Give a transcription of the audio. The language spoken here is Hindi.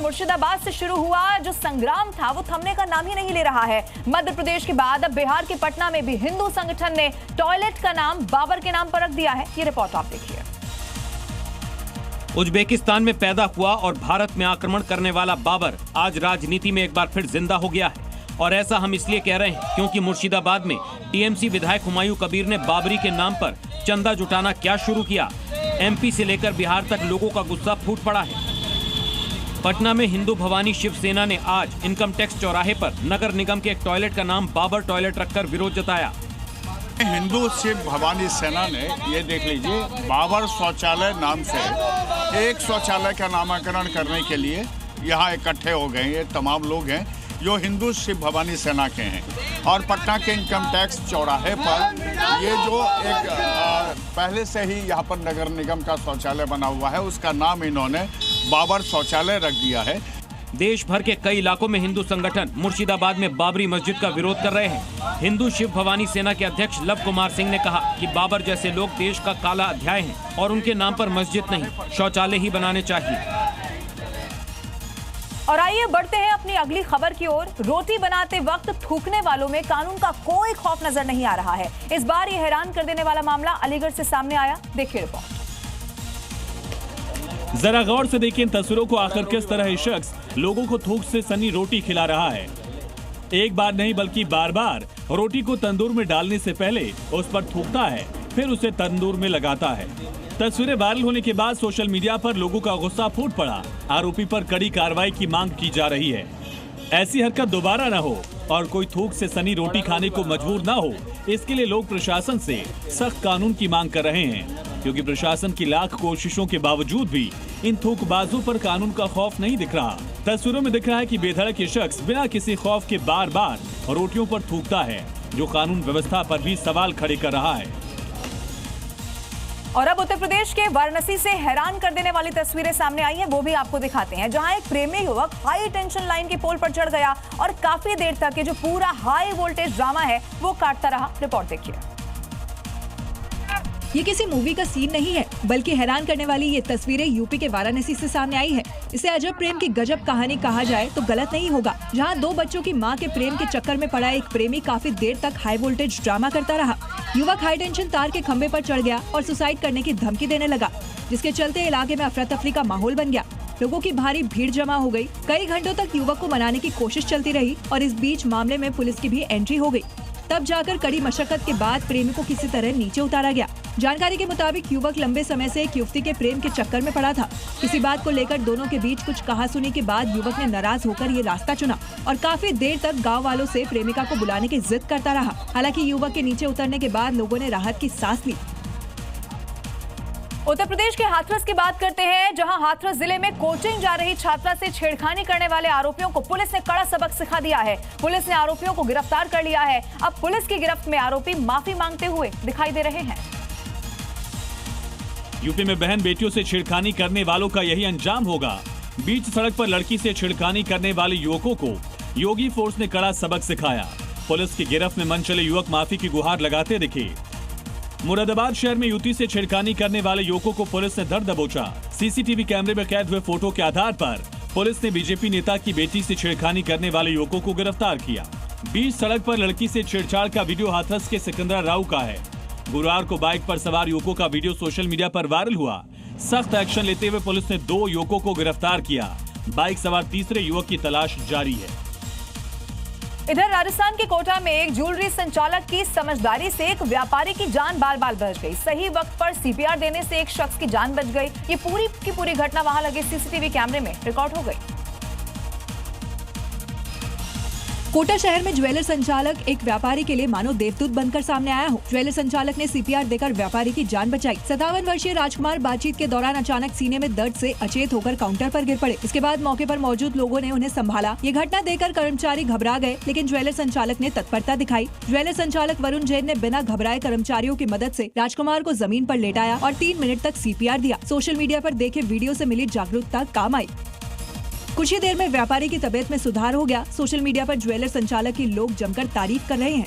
मुर्शिदाबाद से शुरू हुआ जो संग्राम था वो थमने का नाम ही नहीं ले रहा है। मध्य प्रदेश के बाद अब बिहार के पटना में भी हिंदू संगठन ने टॉयलेट का नाम बाबर के नाम पर रख दिया है। ये रिपोर्ट आप देखिए। उज्बेकिस्तान में पैदा हुआ और भारत में आक्रमण करने वाला बाबर आज राजनीति में एक बार फिर जिंदा हो गया है। और ऐसा हम इसलिए कह रहे हैं क्योंकि मुर्शिदाबाद में टीएमसी विधायक हुमायूं कबीर ने बाबरी के नाम पर चंदा जुटाना क्या शुरू किया। एमपी से लेकर बिहार तक लोगों का गुस्सा फूट पड़ा है। पटना में हिंदू भवानी शिवसेना ने आज इनकम टैक्स चौराहे पर नगर निगम के एक टॉयलेट का नाम बाबर टॉयलेट रखकर विरोध जताया। हिंदू शिव भवानी सेना ने ये देख लीजिए बाबर शौचालय नाम से एक शौचालय का नामकरण करने के लिए यहाँ इकट्ठे हो गए। ये तमाम लोग हैं जो हिंदू शिव भवानी सेना के हैं और पटना के इनकम टैक्स चौराहे पर ये जो एक पहले से ही यहाँ पर नगर निगम का शौचालय बना हुआ है उसका नाम इन्होंने बाबर शौचालय रख दिया है। देश भर के कई इलाकों में हिंदू संगठन मुर्शिदाबाद में बाबरी मस्जिद का विरोध कर रहे हैं। हिंदू शिव भवानी सेना के अध्यक्ष लव कुमार सिंह ने कहा कि बाबर जैसे लोग देश का काला अध्याय हैं और उनके नाम पर मस्जिद नहीं शौचालय ही बनाने चाहिए। और आइए बढ़ते हैं अपनी अगली खबर की ओर। रोटी बनाते वक्त थूकने वालों में कानून का कोई खौफ नजर नहीं आ रहा है। इस बार ये हैरान कर देने वाला मामला अलीगढ़ से सामने आया। देखिए रिपोर्ट। जरा गौर से देखिए इन तस्वीरों को। आखिर किस तरह ये शख्स लोगों को थूक से सनी रोटी खिला रहा है। एक बार नहीं बल्कि बार बार रोटी को तंदूर में डालने से पहले उस पर थूकता है, फिर उसे तंदूर में लगाता है। तस्वीरें वायरल होने के बाद सोशल मीडिया पर लोगों का गुस्सा फूट पड़ा। आरोपी पर कड़ी कार्रवाई की मांग की जा रही है। ऐसी हरकत दोबारा न हो और कोई थूक से सनी रोटी खाने को मजबूर न हो, इसके लिए लोग प्रशासन से सख्त कानून की मांग कर रहे हैं, क्योंकि प्रशासन की लाख कोशिशों के बावजूद भी इन थूकबाजों पर कानून का खौफ नहीं दिख रहा। तस्वीरों में दिख रहा है कि बेधड़क ये शख्स बिना किसी खौफ के बार बार रोटियों पर थूकता है, जो कानून व्यवस्था पर भी सवाल खड़े कर रहा है। और अब उत्तर प्रदेश के वाराणसी से हैरान कर देने वाली तस्वीरें सामने आई हैं, वो भी आपको दिखाते हैं, जहां एक प्रेमी युवक हाई टेंशन लाइन के पोल पर चढ़ गया और काफी देर तक ये जो पूरा हाई वोल्टेज ड्रामा है वो काटता रहा। रिपोर्ट देखिए। ये किसी मूवी का सीन नहीं है, बल्कि हैरान करने वाली ये तस्वीरें यूपी के वाराणसी से सामने आई है। इसे अजब प्रेम की गजब कहानी कहा जाए तो गलत नहीं होगा, जहां दो बच्चों की मां के प्रेम के चक्कर में पड़ा एक प्रेमी काफी देर तक हाई वोल्टेज ड्रामा करता रहा। युवक हाई टेंशन तार के खंभे पर चढ़ गया और सुसाइड करने की धमकी देने लगा, जिसके चलते इलाके में अफरा तफरी का माहौल बन गया। लोगों की भारी भीड़ जमा हो गई। कई घंटों तक युवक को मनाने की कोशिश चलती रही और इस बीच मामले में पुलिस की भी एंट्री हो गई। तब जाकर कड़ी मशक्कत के बाद प्रेमी को किसी तरह नीचे उतारा गया। जानकारी के मुताबिक युवक लंबे समय से एक युवती के प्रेम के चक्कर में पड़ा था। किसी बात को लेकर दोनों के बीच कुछ कहासुनी के बाद युवक ने नाराज होकर ये रास्ता चुना और काफी देर तक गांव वालों से प्रेमिका को बुलाने की जिद करता रहा। हालांकि युवक के नीचे उतरने के बाद लोगों ने राहत की सांस ली। उत्तर प्रदेश के हाथरस की बात करते हैं, जहां हाथरस जिले में कोचिंग जा रही छात्रा से छेड़खानी करने वाले आरोपियों को पुलिस ने कड़ा सबक सिखा दिया है। पुलिस ने आरोपियों को गिरफ्तार कर लिया है। अब पुलिस की गिरफ्त में आरोपी माफी मांगते हुए दिखाई दे रहे हैं। यूपी में बहन बेटियों से छेड़खानी करने वालों का यही अंजाम होगा। बीच सड़क पर लड़की से छेड़खानी करने वाले युवकों को योगी फोर्स ने कड़ा सबक सिखाया। पुलिस की गिरफ्त में मनचले युवक माफी की गुहार लगाते दिखे। मुरादाबाद शहर में युवती से छेड़खानी करने वाले युवकों को पुलिस ने धर दबोचा। सीसीटीवी कैमरे में कैद हुए फोटो के आधार पर पुलिस ने बीजेपी नेता की बेटी से छेड़खानी करने वाले युवकों को गिरफ्तार किया। बीच सड़क पर लड़की से छेड़छाड़ का वीडियो हाथरस के सिकंदरा राव का है। गुरुवार को बाइक पर सवार युवकों का वीडियो सोशल मीडिया पर वायरल हुआ। सख्त एक्शन लेते हुए पुलिस ने 2 युवकों को गिरफ्तार किया। बाइक सवार तीसरे युवक की तलाश जारी है। इधर राजस्थान के कोटा में एक ज्वेलरी संचालक की समझदारी से एक व्यापारी की जान बाल बाल बच गई। सही वक्त पर सीपीआर देने से एक शख्स की जान बच गई। ये पूरी की पूरी घटना वहां लगे सीसीटीवी कैमरे में रिकॉर्ड हो गई। कोटा शहर में ज्वेलर संचालक एक व्यापारी के लिए मानो देवदूत बनकर सामने आया हो। ज्वेलर संचालक ने सीपीआर देकर व्यापारी की जान बचाई। 57 वर्षीय राजकुमार बातचीत के दौरान अचानक सीने में दर्द से अचेत होकर काउंटर पर गिर पड़े। इसके बाद मौके पर मौजूद लोगों ने उन्हें संभाला। ये घटना देखकर कर्मचारी घबरा गए, लेकिन ज्वेलर संचालक ने तत्परता दिखाई। ज्वेलर संचालक वरुण जैन ने बिना घबराए कर्मचारियों की मदद से राजकुमार को जमीन पर लेटाया और 3 मिनट तक सीपीआर दिया। सोशल मीडिया पर देखे वीडियो से मिली जागरूकता काम आई। कुछ ही देर में व्यापारी की तबीयत में सुधार हो गया। सोशल मीडिया पर ज्वेलर संचालक की लोग जमकर तारीफ कर रहे हैं।